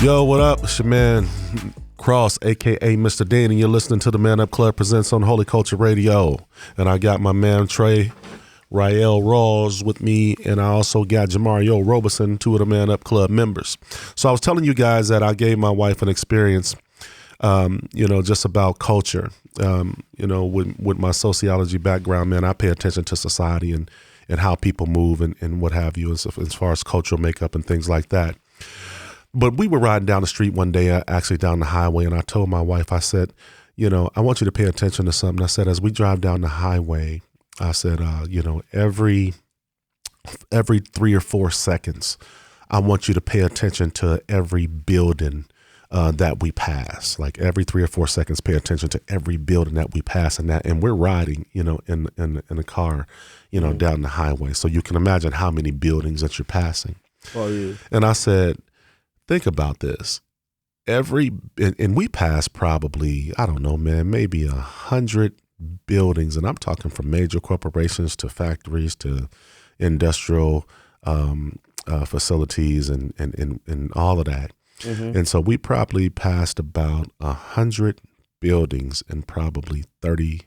Yo, what up? It's your man Cross, aka Mr. Dean, and you're listening to the Man Up Club presents on Holy Culture Radio. And I got my man Trey Rael Rawls with me, and I also got Jamario Robeson, two of the Man Up Club members. So I was telling you guys that I gave my wife an experience, just about culture. With my sociology background, man, I pay attention to society and how people move and what have you, as far as cultural makeup and things like that. But we were riding down the street one day, actually down the highway, and I told my wife, I said, I want you to pay attention to something. I said, as we drive down the highway, I said, every 3 or 4 seconds, I want you to pay attention to every building that we pass. Like every 3 or 4 seconds, pay attention to every building that we pass, and we're riding, in a car, down the highway. So you can imagine how many buildings that you're passing. Oh yeah. And I said, think about this. And we pass probably, I don't know, man, maybe 100 buildings, and I'm talking from major corporations to factories to industrial facilities and all of that. Mm-hmm. And so we probably passed about 100 buildings in probably 20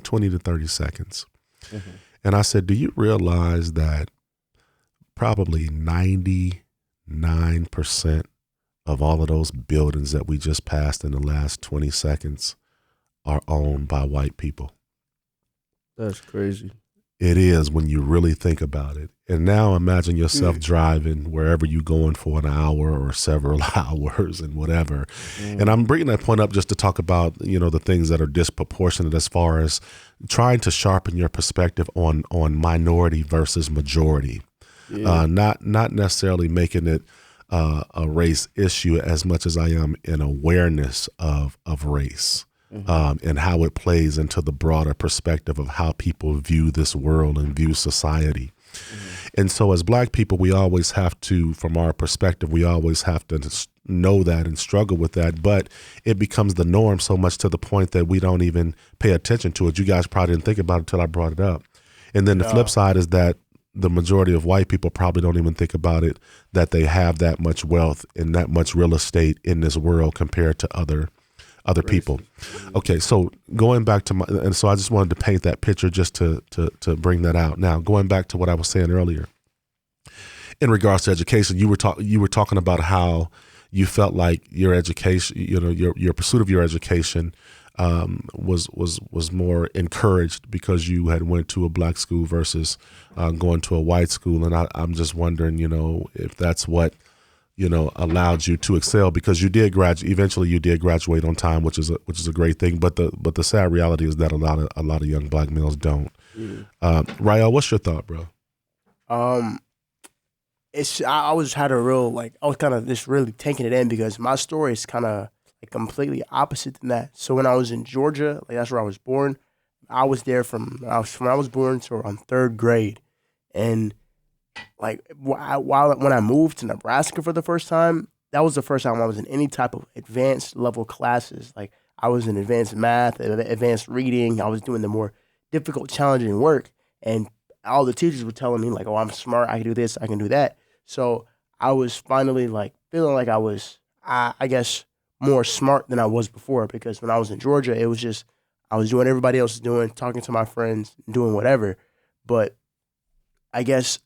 to 30 seconds. Mm-hmm. And I said, do you realize that probably 99% of all of those buildings that we just passed in the last 20 seconds are owned by white people? That's crazy. It is when you really think about it. And now imagine yourself driving wherever you're going for an hour or several hours and whatever. And I'm bringing that point up just to talk about, the things that are disproportionate as far as trying to sharpen your perspective on minority versus majority. Yeah. Not necessarily making it a race issue as much as I am an awareness of race. Mm-hmm. And how it plays into the broader perspective of how people view this world and view society. Mm-hmm. And so as Black people, we always have to, from our perspective, we always have to know that and struggle with that. But it becomes the norm so much to the point that we don't even pay attention to it. You guys probably didn't think about it until I brought it up. And then the flip side is that the majority of white people probably don't even think about it, that they have that much wealth and that much real estate in this world compared to other people. Okay, so going back to and so I just wanted to paint that picture just to bring that out. Now, going back to what I was saying earlier, in regards to education, you were talking about how you felt like your education, your pursuit of your education was more encouraged because you had went to a Black school versus going to a white school, and I'm just wondering, if that's what allowed you to excel, because you did graduate. Eventually, you did graduate on time, which is a great thing. But the sad reality is that a lot of young Black males don't. Rael, what's your thought, bro? I was kind of just really taking it in, because my story is kind of like completely opposite than that. So when I was in Georgia, that's where I was born. I was there from I was born to around 3rd grade, and when I moved to Nebraska for the first time, that was the first time I was in any type of advanced level classes. Like I was in advanced math, advanced reading. I was doing the more difficult, challenging work, and all the teachers were telling me like, "Oh, I'm smart. I can do this. I can do that." So I was finally feeling like I was, I guess, more smart than I was before, because when I was in Georgia, it was just I was doing what everybody else is doing, talking to my friends, doing whatever. But I guess,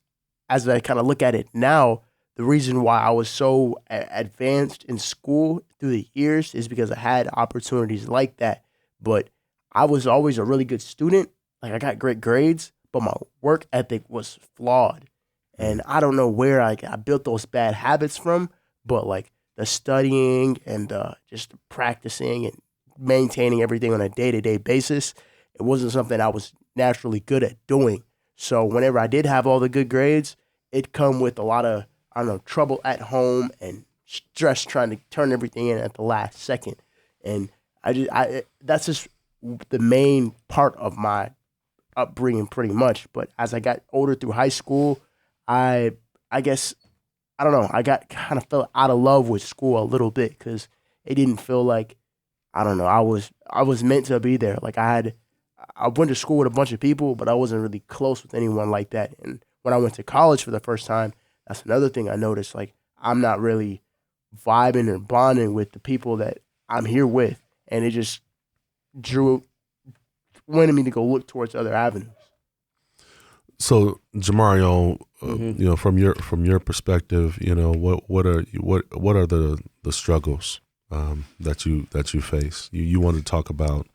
as I kind of look at it now, the reason why I was so advanced in school through the years is because I had opportunities like that. But I was always a really good student. Like I got great grades, but my work ethic was flawed. And I don't know where I built those bad habits from, but the studying and just practicing and maintaining everything on a day-to-day basis, it wasn't something I was naturally good at doing. So whenever I did have all the good grades, it come with a lot of, trouble at home and stress trying to turn everything in at the last second. And that's just the main part of my upbringing pretty much. But as I got older through high school, I guess, I don't know, I kind of fell out of love with school a little bit, because it didn't feel like, I don't know, I was meant to be there. Like I went to school with a bunch of people, but I wasn't really close with anyone like that. And when I went to college for the first time, that's another thing I noticed. Like I'm not really vibing or bonding with the people that I'm here with, and it just drew wanted me to go look towards other avenues. So, Jamario, Mm-hmm. from your perspective, what are the struggles that you face? You wanted to talk about.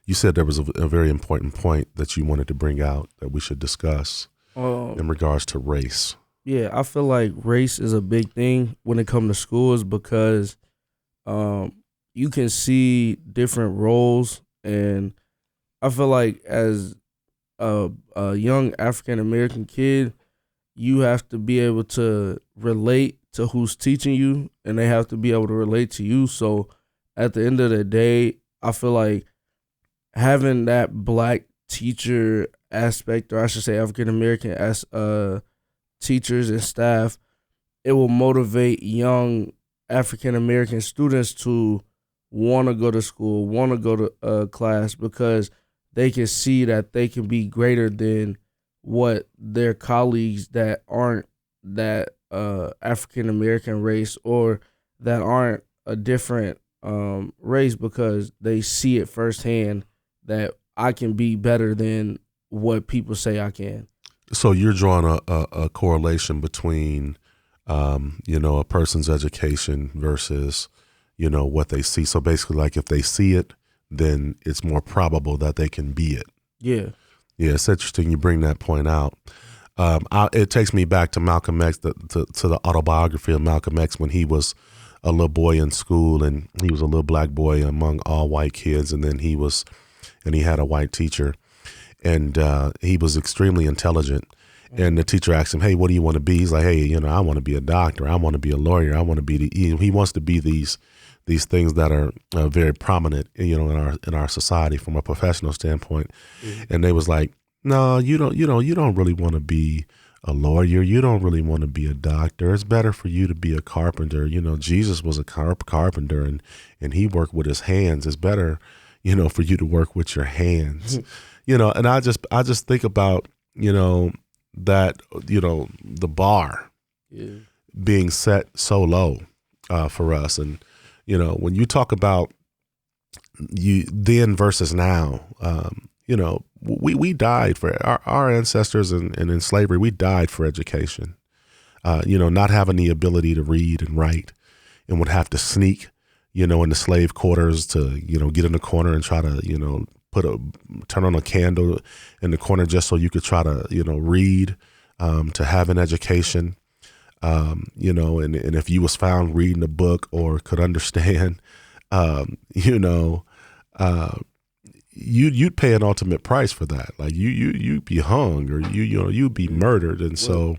You said there was a very important point that you wanted to bring out that we should discuss in regards to race. Yeah, I feel like race is a big thing when it comes to schools because you can see different roles, and I feel like as a young African American kid, you have to be able to relate to who's teaching you, and they have to be able to relate to you. So at the end of the day, I feel like having that black teacher aspect, or I should say African American as teachers and staff, it will motivate young African American students to want to go to school, want to go to class because they can see that they can be greater than what their colleagues that aren't that African American race or that aren't a different race, because they see it firsthand that I can be better than what people say I can. So you're drawing a correlation between, a person's education versus, what they see. So basically, like if they see it, then it's more probable that they can be it. Yeah. Yeah, it's interesting you bring that point out. It takes me back to Malcolm X, to the autobiography of Malcolm X when he was a little boy in school, and he was a little black boy among all white kids, and then he had a white teacher, and he was extremely intelligent. And the teacher asked him, "Hey, what do you want to be?" He's like, "Hey, I want to be a doctor. I want to be a lawyer. I want to be he wants to be these things that are very prominent, in our society from a professional standpoint." Mm-hmm. And they was like, "No, you don't really want to be a lawyer. You don't really want to be a doctor. It's better for you to be a carpenter. Jesus was a carpenter, and he worked with his hands. It's better, for you to work with your hands." And I just think about, that, the bar being set so low for us. And, when you talk about you then versus now, we died for our ancestors and in slavery, we died for education, not having the ability to read and write, and would have to sneak, in the slave quarters to, get in the corner and try to, turn on a candle in the corner just so you could try to, read, to have an education, and if you was found reading a book or could understand, you'd pay an ultimate price for that. Like you'd be hung, or you'd be murdered. And so,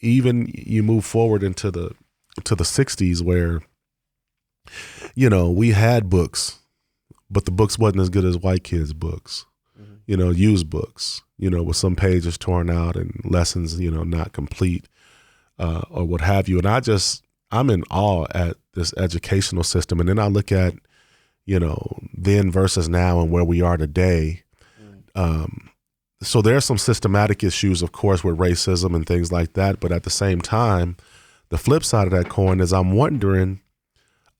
even you move forward into the 60s where, we had books, but the books wasn't as good as white kids' books, used books, with some pages torn out and lessons, not complete, or what have you. And I'm in awe at this educational system. And then I look at, then versus now and where we are today. So there are some systematic issues, of course, with racism and things like that. But at the same time, the flip side of that coin is I'm wondering,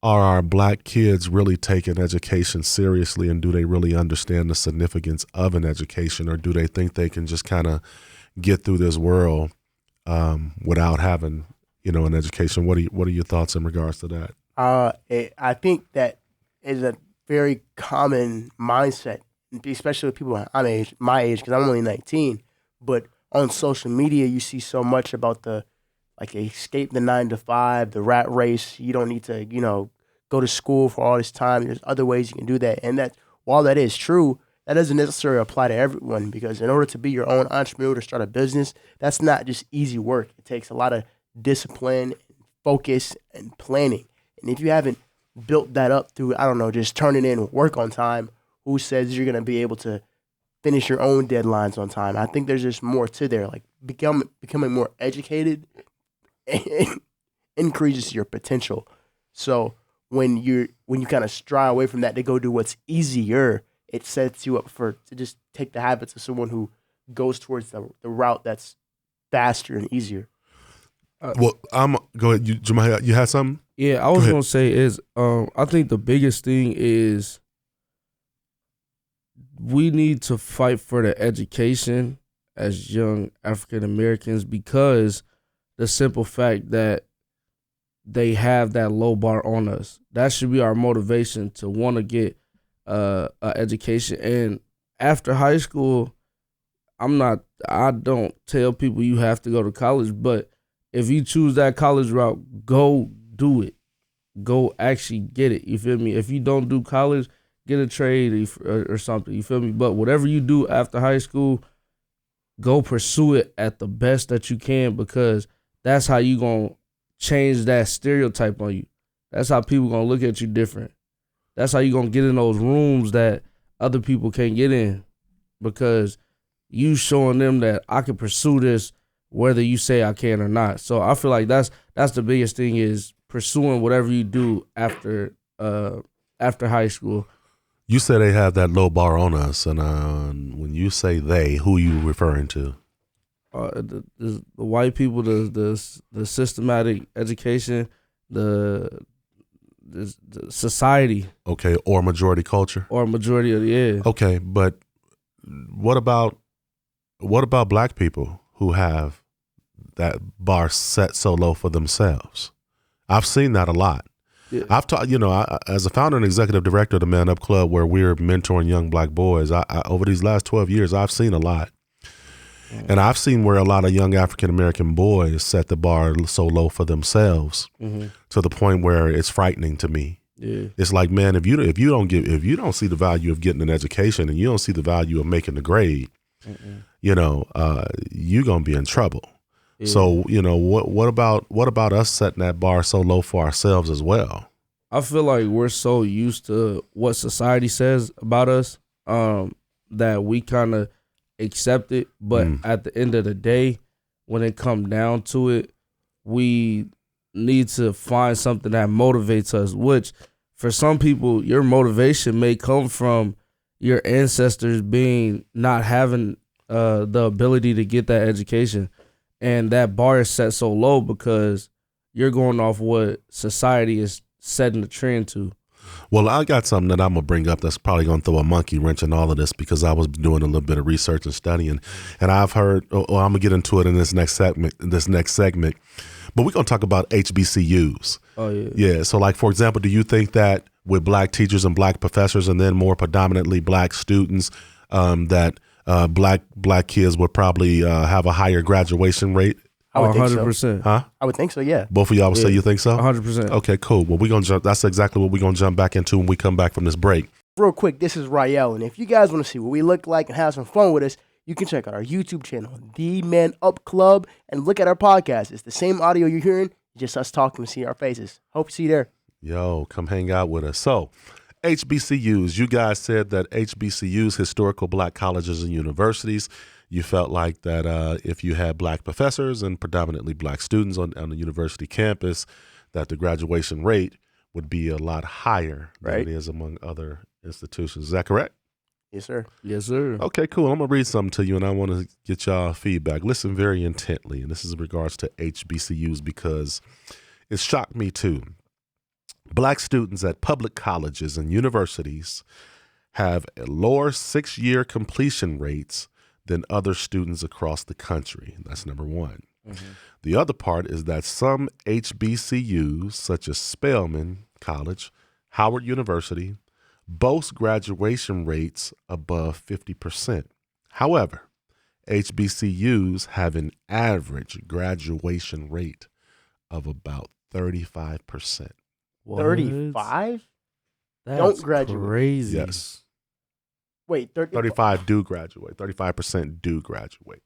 are our black kids really taking education seriously, and do they really understand the significance of an education, or do they think they can just kind of get through this world without having, an education? What are your thoughts in regards to that? I think that is a very common mindset, especially with people my age, because I'm only 19. But on social media, you see so much about escape the 9 to 5, the rat race. You don't need to, go to school for all this time. There's other ways you can do that. And that, while that is true, that doesn't necessarily apply to everyone, because in order to be your own entrepreneur, to start a business, that's not just easy work. It takes a lot of discipline, focus, and planning. And if you haven't built that up through, just turning in work on time, who says you're going to be able to finish your own deadlines on time? I think there's just more to there. Like becoming more educated increases your potential. So when you kind of stray away from that to go do what's easier, it sets you up to just take the habits of someone who goes towards the route that's faster and easier. Well, I'm go ahead. You had something? Yeah, I was gonna say is I think the biggest thing is we need to fight for the education as young African Americans because the simple fact that they have that low bar on us. That should be our motivation to want to get an education. And after high school, I don't tell people you have to go to college, but if you choose that college route, go do it. Go actually get it. You feel me? If you don't do college, get a trade or something. You feel me? But whatever you do after high school, go pursue it at the best that you can because that's how you going to change that stereotype on you. That's how people going to look at you different. That's how you going to get in those rooms that other people can't get in because you showing them that I can pursue this whether you say I can or not. So I feel like that's the biggest thing is pursuing whatever you do after high school. You said they have that low bar on us, and when you say they, who are you referring to? The white people, the systematic education, the society. Okay, or majority culture. Or majority of Okay, but what about black people who have that bar set so low for themselves? I've seen that a lot. Yeah. I've taught, as a founder and executive director of the Man Up Club, where we're mentoring young black boys, I over these last 12 years, I've seen a lot. And I've seen where a lot of young African-American boys set the bar so low for themselves to the point where it's frightening to me. Yeah. It's like, man, if you don't see the value of getting an education and you don't see the value of making the grade, you're going to be in trouble. Yeah. So, what about us setting that bar so low for ourselves as well? I feel like we're so used to what society says about us that we kind of accept it. But at the end of the day, when it comes down to it, we need to find something that motivates us, which for some people, your motivation may come from your ancestors not having the ability to get that education. And that bar is set so low because you're going off what society is setting the trend to. Well, I got something that I'm going to bring up that's probably going to throw a monkey wrench in all of this because I was doing a little bit of research and studying. And I've heard, I'm going to get into it in this next segment. But we're going to talk about HBCUs. Oh, yeah. Yeah. So, like, for example, do you think that with black teachers and black professors and then more predominantly black students that black kids would probably have a higher graduation rate? I would think 100%. so. Huh? I would think so, yeah. Both of y'all would say you think so? 100%. Okay, cool. Well, we're going to jump. That's exactly what we're going to jump back into when we come back from this break. Real quick, this is Rael, and if you guys want to see what we look like and have some fun with us, you can check out our YouTube channel, The Man Up Club, and look at our podcast. It's the same audio you're hearing, just us talking and see our faces. Hope to see you there. Yo, come hang out with us. So, HBCUs, you guys said that HBCUs, historical black colleges and universities, you felt like that if you had black professors and predominantly black students on the university campus, that the graduation rate would be a lot higher than it is among other institutions. Is that correct? Yes, sir. Yes, sir. Okay, cool. I'm going to read something to you, and I want to get y'all feedback. Listen very intently, and this is in regards to HBCUs because it shocked me too. Black students at public colleges and universities have lower 6-year completion rates than other students across the country. That's number one. The other part is that some HBCUs, such as Spelman College, Howard University, boast graduation rates above 50%. However, HBCUs have an average graduation rate of about 35%. 35? That's Don't graduate. Crazy. Yes. Wait, 35 do graduate. 35% do graduate.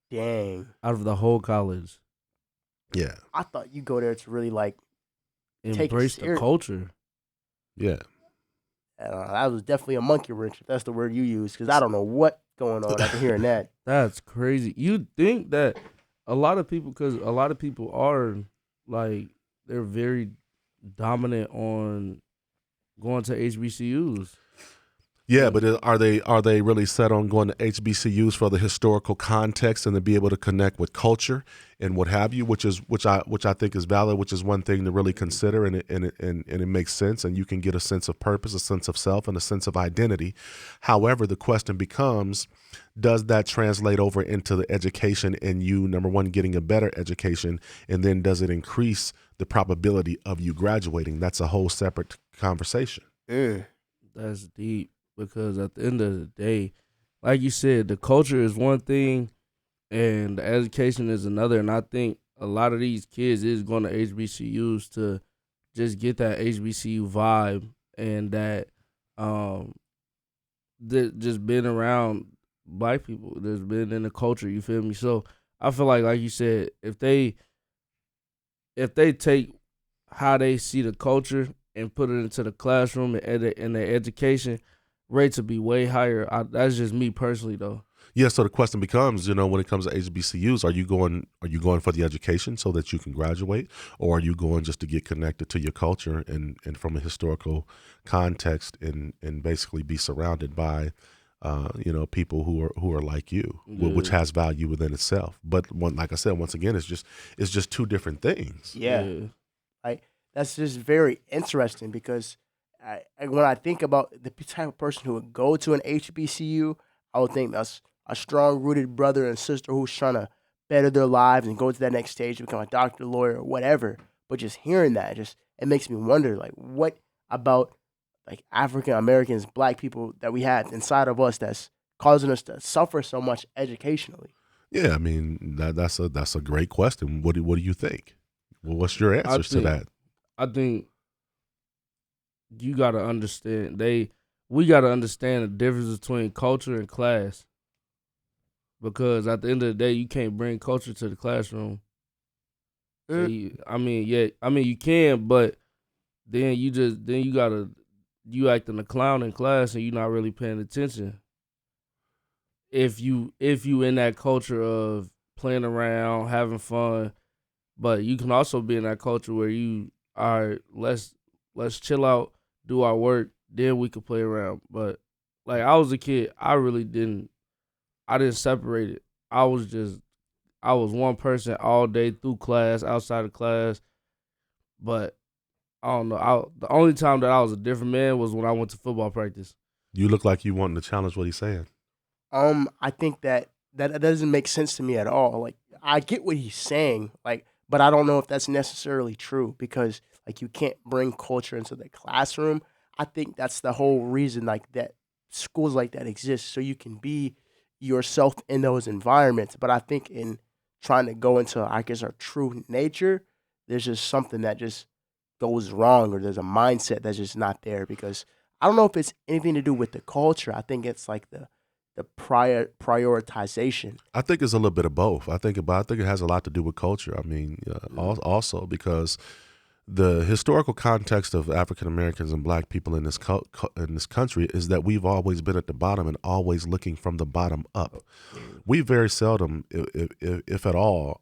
Dang. Out of the whole college. Yeah. I thought you go there to really, take Embrace it the serious. culture. Yeah. That was definitely a monkey wrench, if that's the word you use, because I don't know what's going on after hearing that. That's crazy. You think that a lot of people are, they're very dominant on going to HBCUs. Yeah, but are they really set on going to HBCUs for the historical context and to be able to connect with culture and what have you, which I think is valid, which is one thing to really consider, and it makes sense, and you can get a sense of purpose, a sense of self, and a sense of identity. However, the question becomes, does that translate over into the education and you, number one, getting a better education, and then does it increase the probability of you graduating? That's a whole separate conversation. That's deep, because at the end of the day, like you said, the culture is one thing and the education is another. And I think a lot of these kids is going to HBCUs to just get that HBCU vibe, and that just being around black people that's been in the culture, you feel me? So I feel like you said, if they take how they see the culture and put it into the classroom and their education, rates will be way higher. That's just me personally, though. Yeah, so the question becomes, when it comes to HBCUs, are you going for the education so that you can graduate, or are you going just to get connected to your culture and from a historical context and basically be surrounded by people who are like you, which has value within itself. But like I said, once again, it's just two different things. Yeah. Like, that's just very interesting, because when I think about the type of person who would go to an HBCU, I would think that's a strong-rooted brother and sister who's trying to better their lives and go to that next stage, become a doctor, lawyer, or whatever. But just hearing that, it makes me wonder, like, what about like African Americans, black people that we have inside of us that's causing us to suffer so much educationally? Yeah, I mean that's a great question. What do you think? Well, what's your answers to that? I think you gotta understand we gotta understand the difference between culture and class. Because at the end of the day, you can't bring culture to the classroom. You can, but then you acting a clown in class and you're not really paying attention. If you in that culture of playing around, having fun, but you can also be in that culture where you are let's chill out, do our work, then we could play around. But like, I was a kid, I didn't separate it. I was one person all day through class, outside of class. But I don't know. The only time that I was a different man was when I went to football practice. You look like you wanting to challenge what he's saying. I think that doesn't make sense to me at all. Like, I get what he's saying, like, but I don't know if that's necessarily true, because like, you can't bring culture into the classroom. I think that's the whole reason, like, that schools like that exist, so you can be yourself in those environments. But I think in trying to go into, I guess, our true nature, there's just something that just goes wrong, or there's a mindset that's just not there, because I don't know if it's anything to do with the culture. I think it's like the prioritization. I think it's a little bit of both. I think it has a lot to do with culture. I mean, also because the historical context of African Americans and black people in this country is that we've always been at the bottom and always looking from the bottom up. We very seldom, if at all,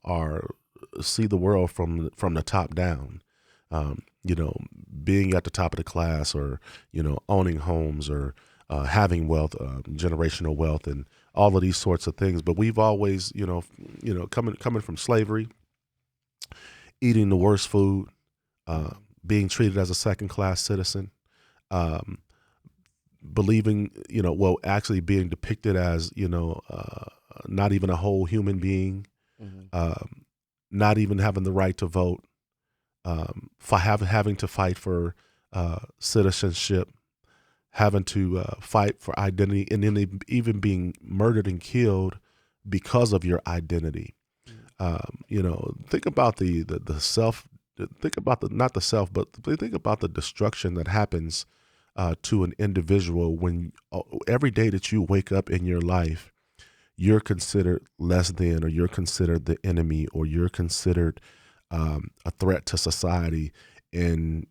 see the world from the top down. Being at the top of the class, or owning homes, or having wealth, generational wealth, and all of these sorts of things. But we've always, coming from slavery, eating the worst food, being treated as a second-class citizen, believing, actually being depicted as, not even a whole human being, not even having the right to vote, for having to fight for citizenship, having to fight for identity, and then even being murdered and killed because of your identity. Think about the self. Think about not the self, but think about the destruction that happens to an individual when every day that you wake up in your life, you're considered less than, or you're considered the enemy, or you're considered a threat to society, and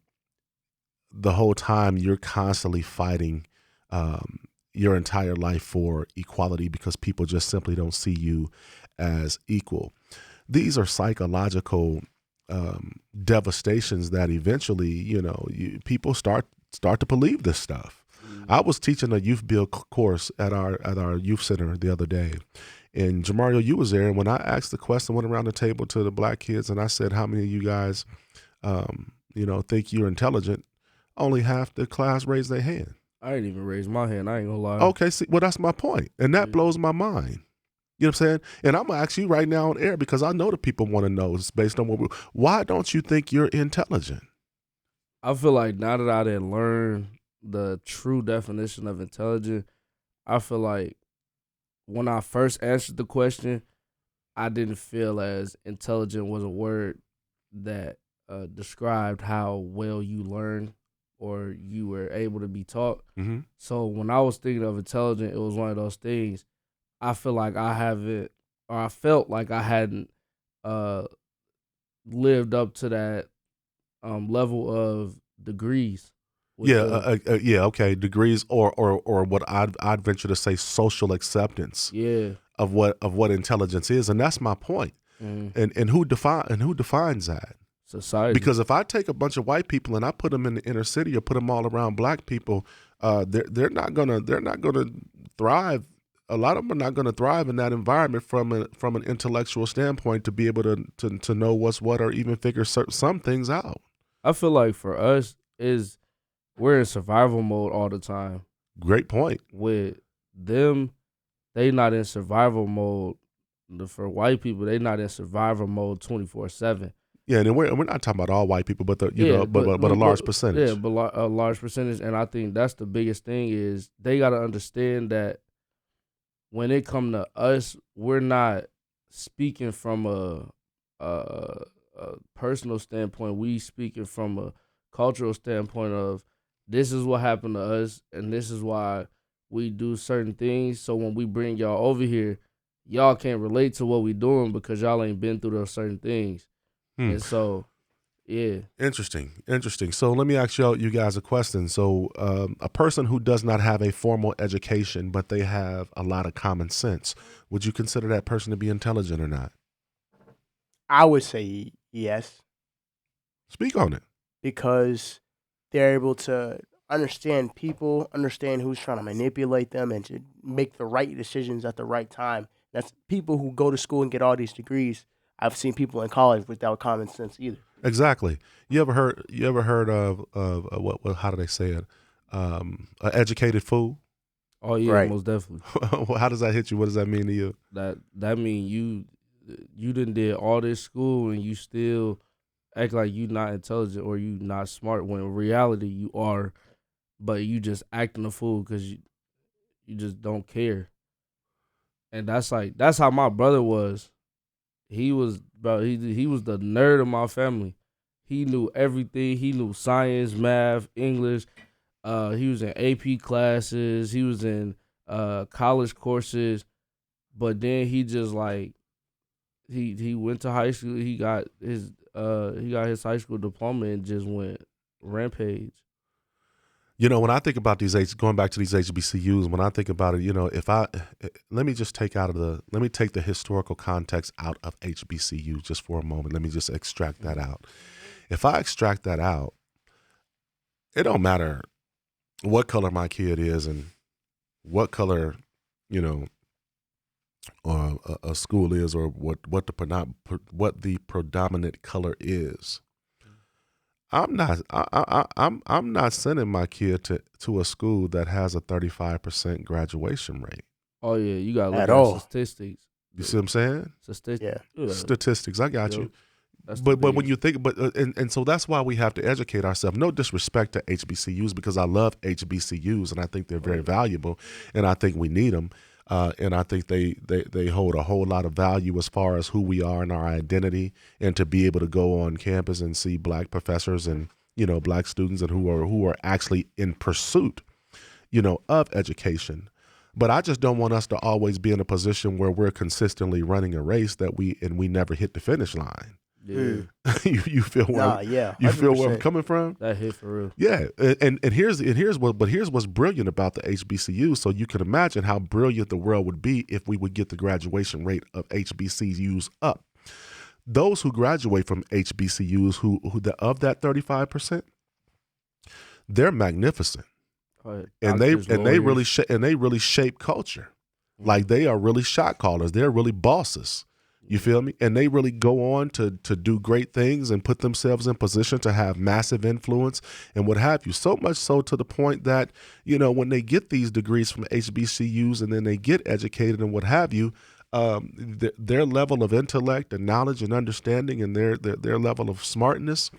the whole time you're constantly fighting your entire life for equality because people just simply don't see you as equal. These are psychological devastations that eventually, people start to believe this stuff. I was teaching a youth build course at our youth center the other day, and Jamario, you was there. And when I asked the question, went around the table to the black kids, and I said, "How many of you guys, think you're intelligent?" Only half the class raised their hand. I ain't even raised my hand. I ain't gonna lie. Okay, see, well, that's my point, and that blows my mind. You know what I'm saying? And I'm gonna ask you right now on air because I know the people want to know. It's based on why don't you think you're intelligent? I feel like now that I didn't learn the true definition of intelligent, I feel like when I first answered the question, I didn't feel as intelligent was a word that described how well you learn or you were able to be taught. Mm-hmm. So when I was thinking of intelligent, it was one of those things. I feel like I haven't, or I felt like I hadn't lived up to that level of degrees. Okay, degrees or what I'd venture to say social acceptance. Yeah. Of what intelligence is, and that's my point. And who defines that? Society. Because if I take a bunch of white people and I put them in the inner city or put them all around black people, they're not gonna thrive. A lot of them are not going to thrive in that environment from an intellectual standpoint to be able to know what's what or even figure some things out. I feel like for us we're in survival mode all the time. Great point. With them, they not in survival mode. For white people, they not in survival mode 24/7. Yeah, and we're not talking about all white people, but but a large percentage. Yeah, but a large percentage, and I think that's the biggest thing is they got to understand that when it come to us, we're not speaking from a personal standpoint. We speaking from a cultural standpoint of this is what happened to us, and this is why we do certain things. So when we bring y'all over here, y'all can't relate to what we doing because y'all ain't been through those certain things. And so, yeah. Interesting. So let me ask you guys a question. So a person who does not have a formal education, but they have a lot of common sense, would you consider that person to be intelligent or not? I would say yes. Speak on it. Because they're able to understand people, understand who's trying to manipulate them, and to make the right decisions at the right time. That's people who go to school and get all these degrees. I've seen people in college without common sense either. Exactly. You ever heard of what how do they say it? An educated fool? Oh yeah, right. Most definitely. How does that hit you? What does that mean to you? That mean you did all this school and you still act like you not intelligent or you not smart when in reality you are, but you just acting a fool because you just don't care. And that's how my brother was. He was he was the nerd of my family. He knew everything. He knew science, math, English. He was in AP classes. He was in college courses. But then he just he went to high school. He got his high school diploma and just went rampage. You know, when I think about going back to these HBCUs, when I think about it, let me take the historical context out of HBCU just for a moment. Let me just extract that out. If I extract that out, it don't matter what color my kid is and what color, a school is or what the predominant color is. I'm not sending my kid to a school that has a 35% graduation rate. Oh yeah, you got to look at statistics. You see what I'm saying? Statistics. I got you. But when you think, and so that's why we have to educate ourselves. No disrespect to HBCUs because I love HBCUs and I think they're very valuable and I think we need them. And I think they hold a whole lot of value as far as who we are and our identity, and to be able to go on campus and see black professors and black students and who are actually in pursuit, of education. But I just don't want us to always be in a position where we're consistently running a race that we never hit the finish line. Yeah. you feel where you feel where I'm coming from? That hit for real. Yeah. And here's what's brilliant about the HBCUs. So you can imagine how brilliant the world would be if we would get the graduation rate of HBCUs up. Those who graduate from HBCUs who of that 35%, they're magnificent. and they Doctors, and they really lawyers. and they really shape culture. Like they are really shot callers. They're really bosses. You feel me? And they really go on to do great things and put themselves in position to have massive influence and what have you. So much so to the point that, when they get these degrees from HBCUs and then they get educated and what have you, their level of intellect and knowledge and understanding and their level of smartness,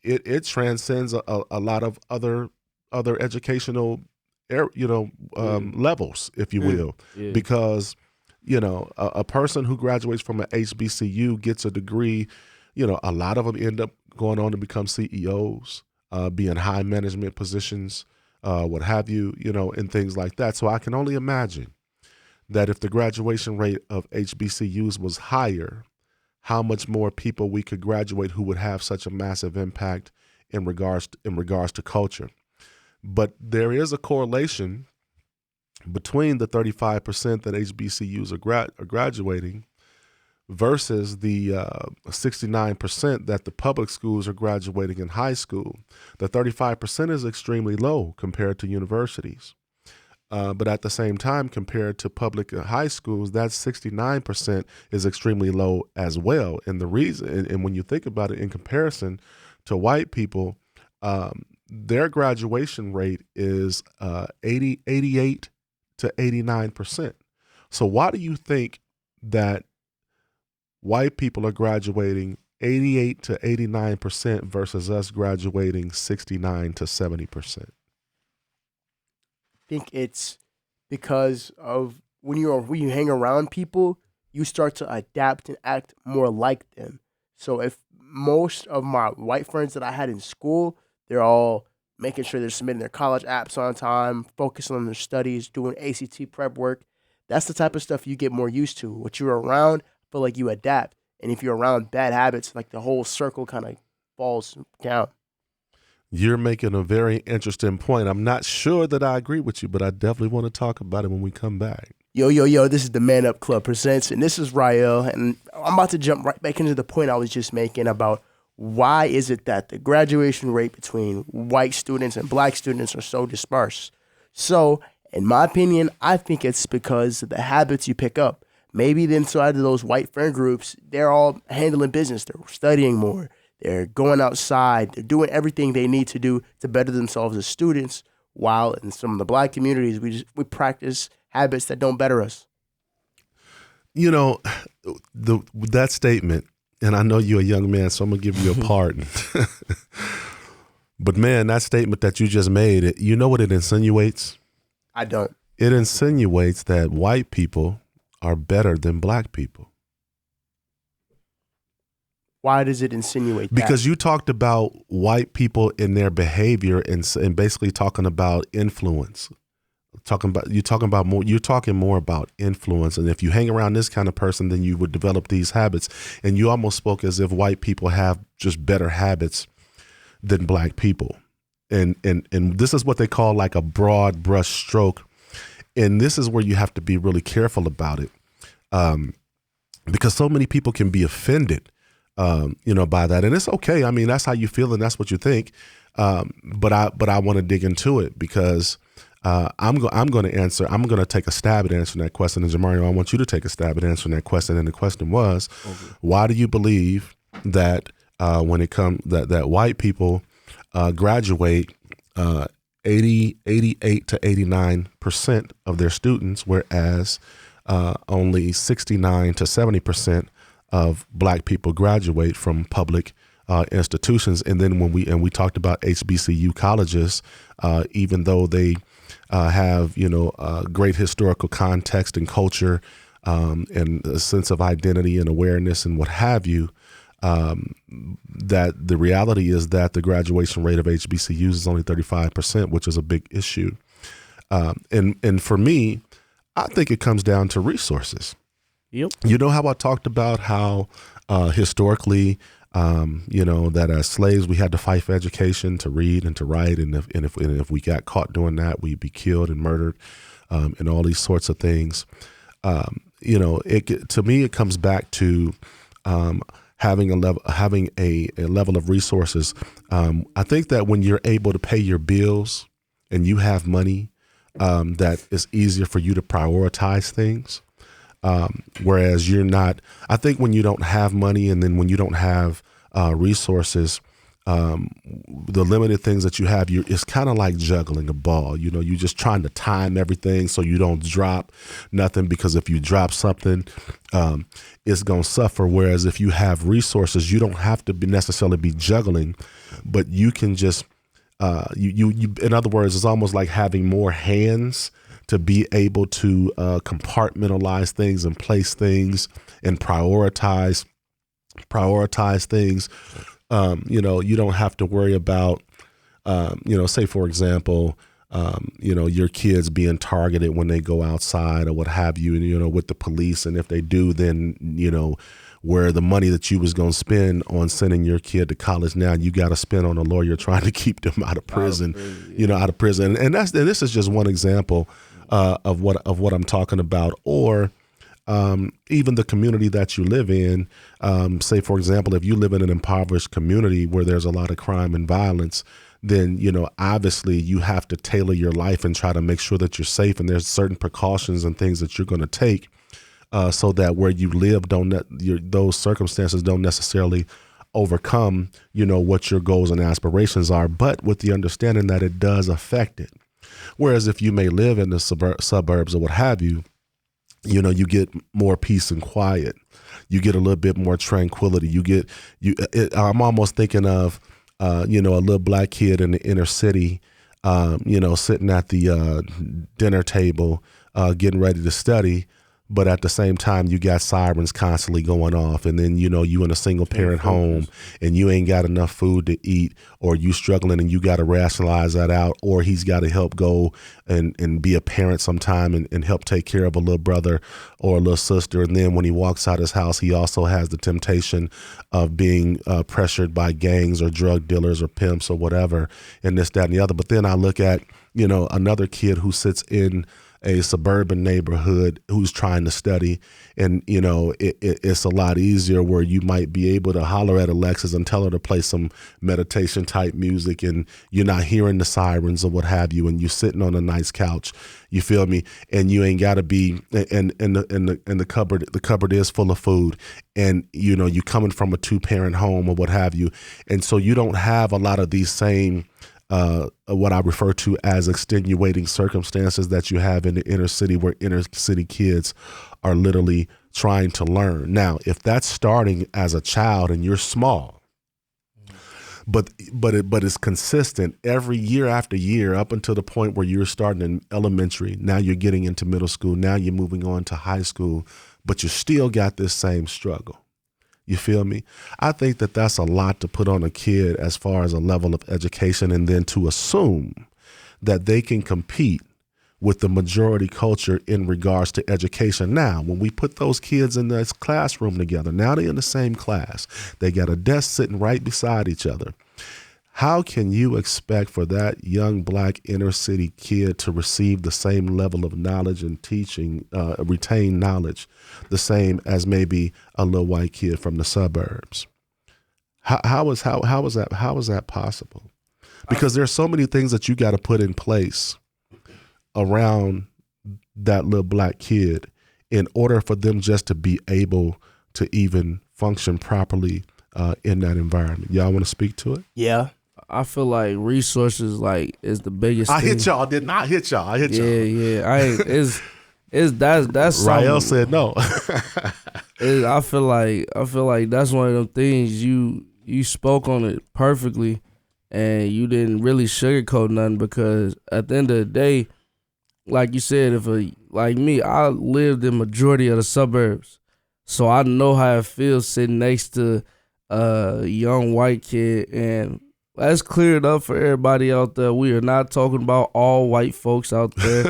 it transcends a lot of other educational levels, if you will, Yeah. because a person who graduates from an HBCU gets a degree. A lot of them end up going on to become CEOs, be in high management positions, what have you, and things like that. So I can only imagine that if the graduation rate of HBCUs was higher, how much more people we could graduate who would have such a massive impact in regards to culture. But there is a correlation between the 35% that HBCUs are graduating versus the 69% that the public schools are graduating in high school. The 35% is extremely low compared to universities. But at the same time, compared to public high schools, that 69% is extremely low as well. And the reason, and when you think about it in comparison to white people, their graduation rate is 88 to 89%. So why do you think that white people are graduating 88 to 89% versus us graduating 69 to 70%? I think it's because of when you hang around people, you start to adapt and act more like them. So if most of my white friends that I had in school, they're all making sure they're submitting their college apps on time, focusing on their studies, doing ACT prep work. That's the type of stuff you get more used to. What you're around, I feel like you adapt. And if you're around bad habits, like the whole circle kind of falls down. You're making a very interesting point. I'm not sure that I agree with you, but I definitely want to talk about it when we come back. Yo, this is the Man Up Club Presents, and this is Rael, and I'm about to jump right back into the point I was just making about why is it that the graduation rate between white students and black students are so dispersed? So, in my opinion, I think it's because of the habits you pick up. Maybe inside of those white friend groups, they're all handling business. They're studying more. They're going outside. They're doing everything they need to do to better themselves as students. While in some of the black communities, we practice habits that don't better us. That statement, and I know you're a young man, so I'm gonna give you a pardon. But man, that statement that you just made, you know what it insinuates? I don't. It insinuates that white people are better than black people. Why does it insinuate that? Because you talked about white people in their behavior and basically talking about influence. You're talking more about influence. And if you hang around this kind of person, then you would develop these habits. And you almost spoke as if white people have just better habits than black people. And this is what they call like a broad brush stroke. And this is where you have to be really careful about it. Because so many people can be offended by that. And it's okay. I mean, that's how you feel and that's what you think. But I want to dig into it because I'm going to take a stab at answering that question. And Jamario, I want you to take a stab at answering that question. And the question was, why do you believe that when it comes that white people graduate 88 to 89% of their students, whereas only 69 to 70% of black people graduate from public institutions? And then when we talked about HBCU colleges, even though they have great historical context and culture and a sense of identity and awareness and what have you, that the reality is that the graduation rate of HBCUs is only 35%, which is a big issue. And for me, I think it comes down to resources. Yep. You know how I talked about how historically, that as slaves we had to fight for education, to read and to write, and if we got caught doing that, we'd be killed and murdered, and all these sorts of things. To me, it comes back to having a level of resources. I think that when you're able to pay your bills and you have money, that it's easier for you to prioritize things. Whereas you're not, I think when you don't have money and then when you don't have resources, the limited things that you have, it's kind of like juggling a ball. You know, you're just trying to time everything so you don't drop nothing, because if you drop something, it's going to suffer. Whereas if you have resources, you don't have to necessarily be juggling, but you can just, you in other words, it's almost like having more hands to be able to compartmentalize things and place things and prioritize things. You know, you don't have to worry about, you know, say, for example, you know, your kids being targeted when they go outside or what have you, and, you know, with the police. And if they do, then, you know, where the money that you was going to spend on sending your kid to college, now you got to spend on a lawyer trying to keep them out of prison, you know, out of prison. And this is just one example of what I'm talking about. Or even the community that you live in, say, for example, if you live in an impoverished community where there's a lot of crime and violence, then, you know, obviously you have to tailor your life and try to make sure that you're safe. And there's certain precautions and things that you're going to take so that where you live, those circumstances don't necessarily overcome, you know, what your goals and aspirations are, but with the understanding that it does affect it. Whereas if you may live in the suburbs or what have you, you know, you get more peace and quiet. You get a little bit more tranquility. I'm almost thinking of, you know, a little black kid in the inner city, you know, sitting at the dinner table, getting ready to study. But at the same time, you got sirens constantly going off. And then, you know, you in a single parent home and you ain't got enough food to eat, or you struggling and you got to rationalize that out, or he's got to help go and be a parent sometime and help take care of a little brother or a little sister. And then when he walks out his house, he also has the temptation of being pressured by gangs or drug dealers or pimps or whatever, and this, that, and the other. But then I look at, you know, another kid who sits in a suburban neighborhood who's trying to study, and, you know, it's a lot easier where you might be able to holler at Alexis and tell her to play some meditation type music, and you're not hearing the sirens or what have you, and you're sitting on a nice couch, you feel me, and you ain't got to be, and the cupboard is full of food, and, you know, you coming from a 2-parent home or what have you, and so you don't have a lot of these same what I refer to as extenuating circumstances that you have in the inner city, where inner city kids are literally trying to learn. Now, if that's starting as a child and you're small, but it's consistent every year after year up until the point where you're starting in elementary, now you're getting into middle school, now you're moving on to high school, but you still got this same struggle. You feel me? I think that that's a lot to put on a kid as far as a level of education, and then to assume that they can compete with the majority culture in regards to education. Now, when we put those kids in this classroom together, now they're in the same class, they got a desk sitting right beside each other. How can you expect for that young black inner city kid to receive the same level of knowledge and teaching, retain knowledge, the same as maybe a little white kid from the suburbs? How is that possible? Because there's so many things that you got to put in place around that little black kid in order for them just to be able to even function properly in that environment. Y'all want to speak to it? Yeah. I feel like resources is the biggest thing. Hit y'all. Did not hit y'all. I hit y'all. Yeah. That's Rael said no. I feel like that's one of them things you spoke on it perfectly, and you didn't really sugarcoat nothing, because at the end of the day, like you said, like me, I lived in majority of the suburbs, so I know how it feels sitting next to a young white kid. And let's clear it up for everybody out there. We are not talking about all white folks out there.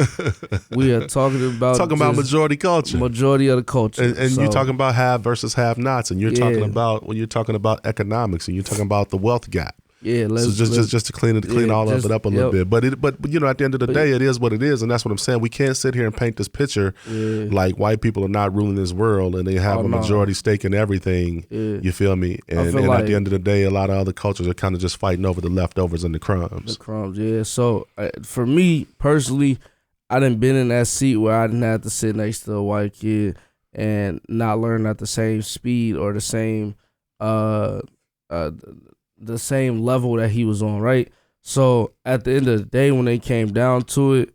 We are talking about majority culture, majority of the culture. And you're talking about have versus have nots, and you're talking about economics, and you're talking about the wealth gap. Yeah, so just to clean all of it up a little bit. But you know, at the end of the day, it is what it is, and that's what I'm saying. We can't sit here and paint this picture like white people are not ruling this world and they have a majority stake in everything. Yeah. You feel me? And at the end of the day, a lot of other cultures are kind of just fighting over the leftovers and the crumbs. Yeah. So for me personally, I done been in that seat where I didn't have to sit next to a white kid and not learn at the same speed or the same level that he was on, right? So at the end of the day, when they came down to it,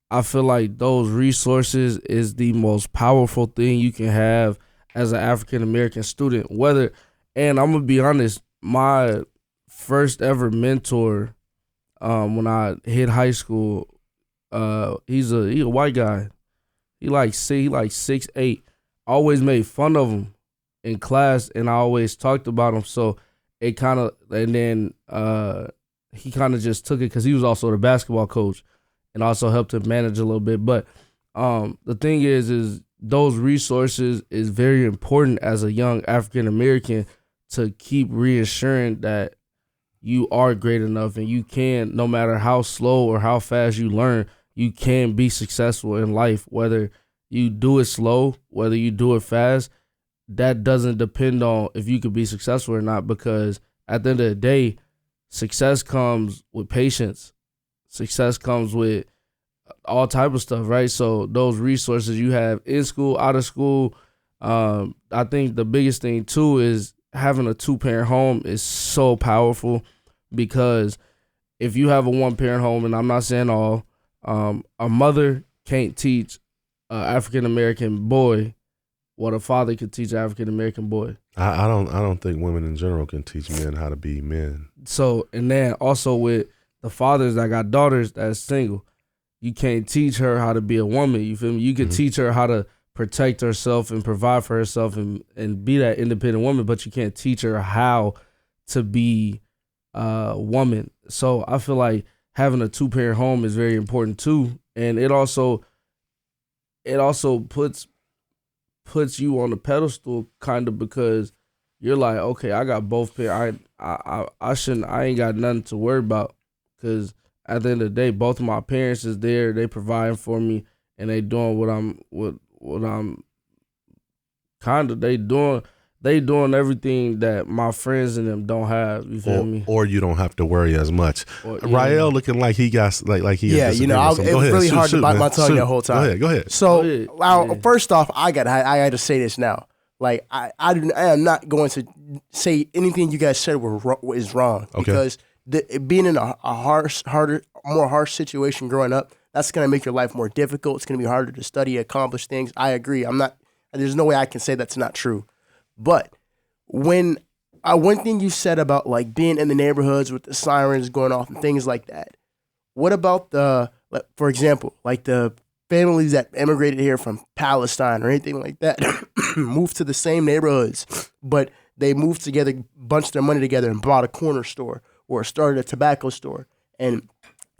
I feel like those resources is the most powerful thing you can have as an African American student. And I'm gonna be honest, my first ever mentor, when I hit high school, he's a white guy. He like 6'8". I always made fun of him in class, and I always talked about him. So it kind of, and then he kind of just took it because he was also the basketball coach, and also helped him manage a little bit. But the thing is those resources is very important as a young African American to keep reassuring that you are great enough and you can, no matter how slow or how fast you learn, you can be successful in life. Whether you do it slow, whether you do it fast, that doesn't depend on if you could be successful or not, because at the end of the day, success comes with patience. Success comes with all type of stuff, right? So those resources you have in school, out of school, I think the biggest thing too is having a 2-parent home is so powerful, because if you have a 1-parent home, and I'm not saying all, a mother can't teach an African American boy what a father could teach an African American boy. I don't think women in general can teach men how to be men. So, and then also with the fathers that got daughters that's single, you can't teach her how to be a woman. You feel me? You can teach her how to protect herself and provide for herself and be that independent woman, but you can't teach her how to be a woman. So I feel like having a 2-parent home is very important too, and it also puts you on a pedestal kind of, because you're like, okay, I got both parents. I ain't got nothing to worry about, because at the end of the day, both of my parents is there. They providing for me, and they doing what I'm kind of, they doing everything that my friends and them don't have. You feel me? Or you don't have to worry as much. Rael looking like he got like he. Yeah, you know, it was really hard to bite my tongue the whole time. Go ahead. So, first off, I got to say this now. Like, I am not going to say anything you guys said is wrong, because being in a more harsh situation growing up, that's going to make your life more difficult. It's going to be harder to study, accomplish things. I agree. There's no way I can say that's not true. But one thing you said about like being in the neighborhoods with the sirens going off and things like that, what about for example, like the families that immigrated here from Palestine or anything like that, moved to the same neighborhoods, but they moved together, bunched their money together and bought a corner store or started a tobacco store and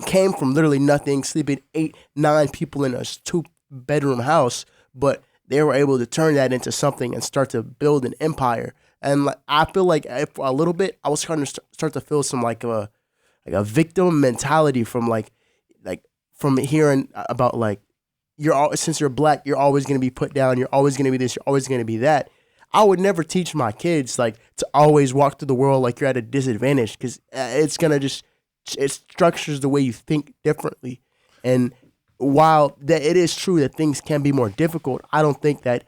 came from literally nothing, sleeping 8-9 people in a 2-bedroom house, but they were able to turn that into something and start to build an empire. And I feel like for a little bit, I was trying to start to feel some like a victim mentality from from hearing about like, since you're black, you're always going to be put down. You're always going to be this. You're always going to be that. I would never teach my kids like to always walk through the world like you're at a disadvantage, because it's going to it structures the way you think differently. And while that it is true that things can be more difficult, I don't think that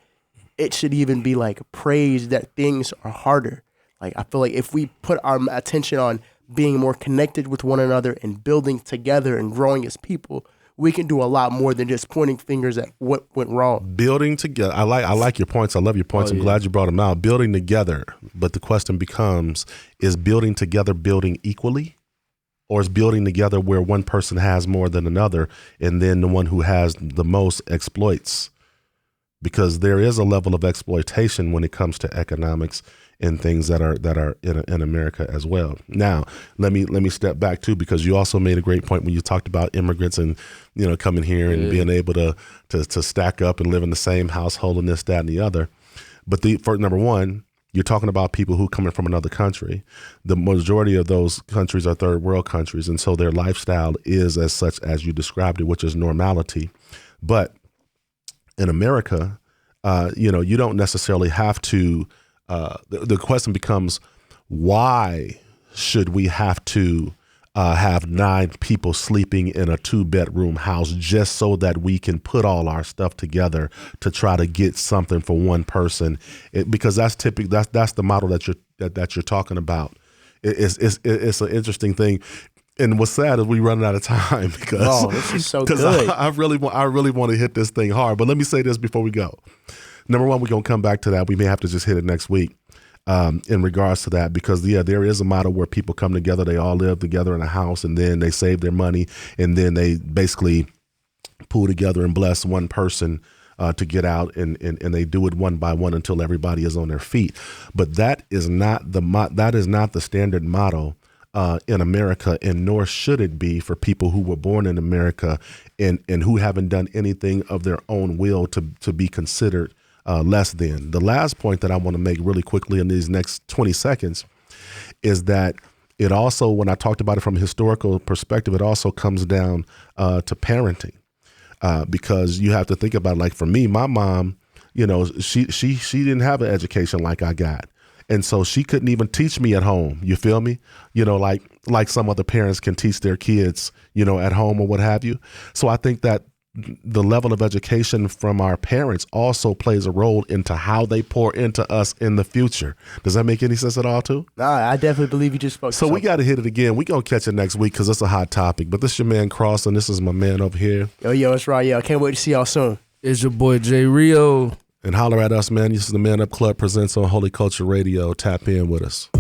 it should even be like praised that things are harder. Like, I feel like if we put our attention on being more connected with one another and building together and growing as people, we can do a lot more than just pointing fingers at what went wrong. Building together. I like your points. I love your points. I'm glad you brought them out. Building together. But the question becomes, is building together building equally? Or is building together where one person has more than another, and then the one who has the most exploits? Because there is a level of exploitation when it comes to economics and things that are in America as well. Now, let me step back too, because you also made a great point when you talked about immigrants and, you know, coming here and being able to stack up and live in the same household and this, that, and the other. But for number one, you're talking about people who coming from another country. The majority of those countries are third world countries, and so their lifestyle is as such as you described it, which is normality. But in America, you don't necessarily have to. The question becomes, why should we have to have 9 people sleeping in a 2-bedroom house just so that we can put all our stuff together to try to get something for one person? Because that's typically that's the model that you're talking about. It's an interesting thing. And what's sad is we running out of time because this is so good. I really want to hit this thing hard. But let me say this before we go. Number one, we're gonna come back to that. We may have to just hit it next week. In regards to that, because there is a model where people come together, they all live together in a house, and then they save their money, and then they basically pool together and bless one person to get out, and they do it one by one until everybody is on their feet. But that is not the standard model in America, and nor should it be for people who were born in America and who haven't done anything of their own will to be considered less than. The last point that I want to make really quickly in these next 20 seconds is that it also, when I talked about it from a historical perspective, it also comes down to parenting, because you have to think about it. Like for me, my mom, she didn't have an education like I got. And so she couldn't even teach me at home. You feel me? Like some other parents can teach their kids, at home or what have you. So I think that the level of education from our parents also plays a role into how they pour into us in the future. Does that make any sense at all, too? Nah, I definitely believe you just spoke. So we got to hit it again. We're going to catch it next week because it's a hot topic. But this is your man, Cross, and this is my man over here. Yo, it's right. Yo, can't wait to see y'all soon. It's your boy, Jay Rio. And holler at us, man. This is the Man Up Club presents on Holy Culture Radio. Tap in with us.